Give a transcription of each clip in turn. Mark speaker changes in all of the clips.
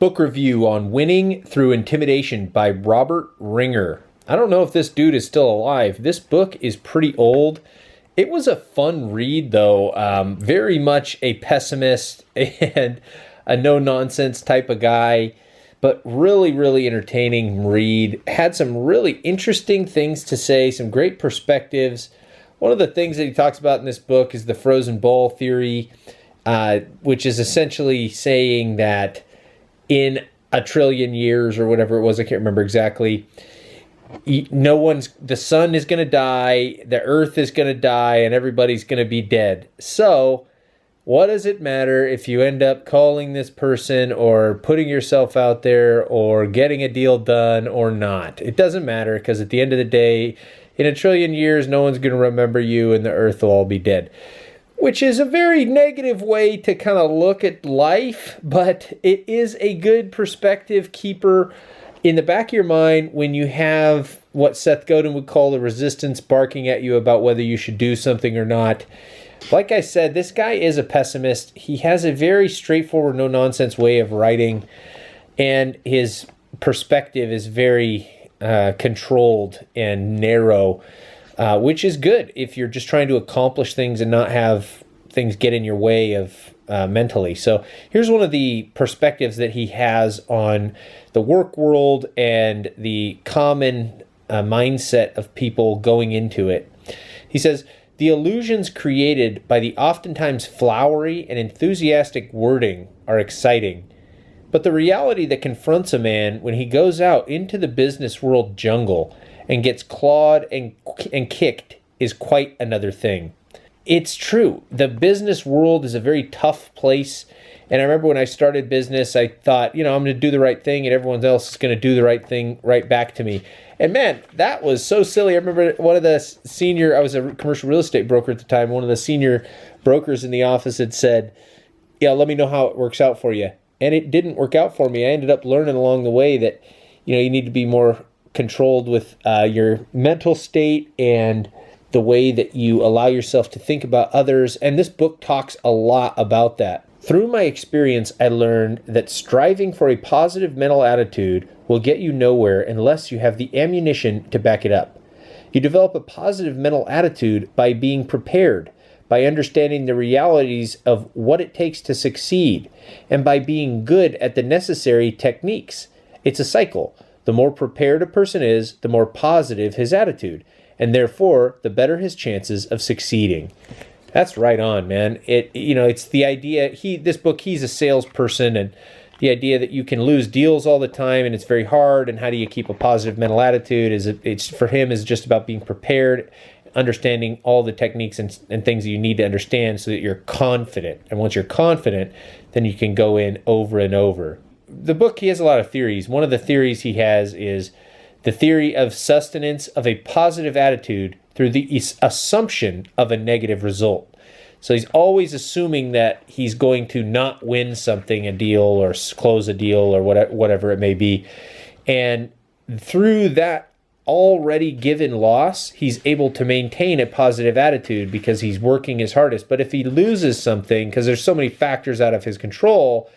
Speaker 1: Book review on Winning Through Intimidation by Robert Ringer. I don't know if this dude is still alive. This book is pretty old. It was a fun read, though. Very much a pessimist and a no-nonsense type of guy, but really, really entertaining read. Had some really interesting things to say, some great perspectives. One of the things that he talks about in this book is the frozen ball theory, which is essentially saying that in a trillion years or whatever it was, I can't remember exactly, the sun is going to die, the earth is going to die, and everybody's going to be dead. So what does it matter if you end up calling this person or putting yourself out there or getting a deal done or not? It doesn't matter, because at the end of the day, in a trillion years, no one's going to remember you and the earth will all be dead. Which is a very negative way to kind of look at life, but it is a good perspective keeper in the back of your mind when you have what Seth Godin would call the resistance barking at you about whether you should do something or not. Like I said, this guy is a pessimist. He has a very straightforward, no-nonsense way of writing, and his perspective is very controlled and narrow, which is good if you're just trying to accomplish things and not have things get in your way of mentally. So here's one of the perspectives that he has on the work world and the common mindset of people going into it. He says, "The illusions created by the oftentimes flowery and enthusiastic wording are exciting, but the reality that confronts a man when he goes out into the business world jungle and gets clawed and kicked is quite another thing." It's true. The business world is a very tough place. And I remember when I started business, I thought, I'm going to do the right thing and everyone else is going to do the right thing right back to me. And man, that was so silly. I remember one of the I was a commercial real estate broker at the time. One of the senior brokers in the office had said, let me know how it works out for you. And it didn't work out for me. I ended up learning along the way that, you need to be more controlled with your mental state and the way that you allow yourself to think about others. And this book talks a lot about that. Through my experience, I learned that striving for a positive mental attitude will get you nowhere unless you have the ammunition to back it up. You develop a positive mental attitude by being prepared, by understanding the realities of what it takes to succeed, and by being good at the necessary techniques. It's a cycle. The more prepared a person is, the more positive his attitude, and therefore, the better his chances of succeeding. That's right on, man. It's the idea, he's a salesperson, and the idea that you can lose deals all the time and it's very hard, and how do you keep a positive mental attitude it's for him is just about being prepared, understanding all the techniques and things that you need to understand so that you're confident. And once you're confident, then you can go in over and over. The book, he has a lot of theories. One of the theories he has is the theory of sustenance of a positive attitude through the assumption of a negative result. So he's always assuming that he's going to not win something, a deal, or close a deal, or whatever it may be. And through that already given loss, he's able to maintain a positive attitude because he's working his hardest. But if he loses something, because there's so many factors out of his control,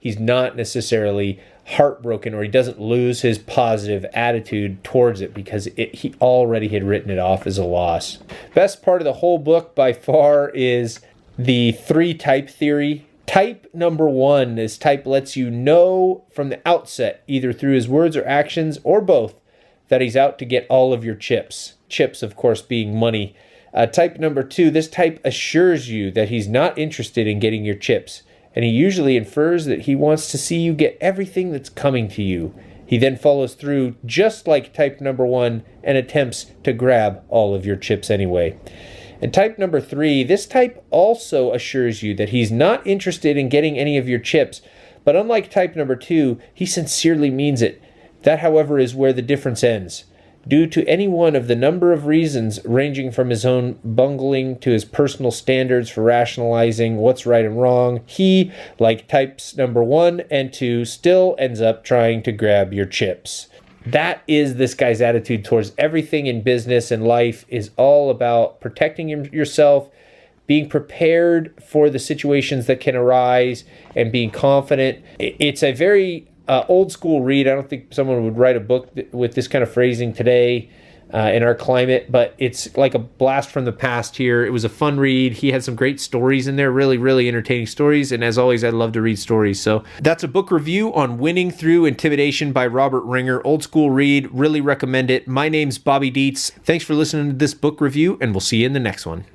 Speaker 1: he's not necessarily heartbroken, or he doesn't lose his positive attitude towards it because he already had written it off as a loss. Best part of the whole book by far is the 3-type theory. Type number 1, this type lets you know from the outset, either through his words or actions or both, that he's out to get all of your chips. Chips, of course, being money. Type number 2, this type assures you that he's not interested in getting your chips, and he usually infers that he wants to see you get everything that's coming to you. He then follows through just like type number 1 and attempts to grab all of your chips anyway. And type number 3, this type also assures you that he's not interested in getting any of your chips, but unlike type number 2, he sincerely means it. That, however, is where the difference ends. Due to any one of the number of reasons ranging from his own bungling to his personal standards for rationalizing what's right and wrong, he, like types number 1 and 2, still ends up trying to grab your chips. That is this guy's attitude towards everything in business and life, is all about protecting yourself, being prepared for the situations that can arise and being confident. It's a very old school read. I don't think someone would write a book with this kind of phrasing today in our climate, but it's like a blast from the past here. It was a fun read. He had some great stories in there, really, really entertaining stories. And as always, I love to read stories. So that's a book review on Winning Through Intimidation by Robert Ringer. Old school read. Really recommend it. My name's Bobby Dietz. Thanks for listening to this book review, and we'll see you in the next one.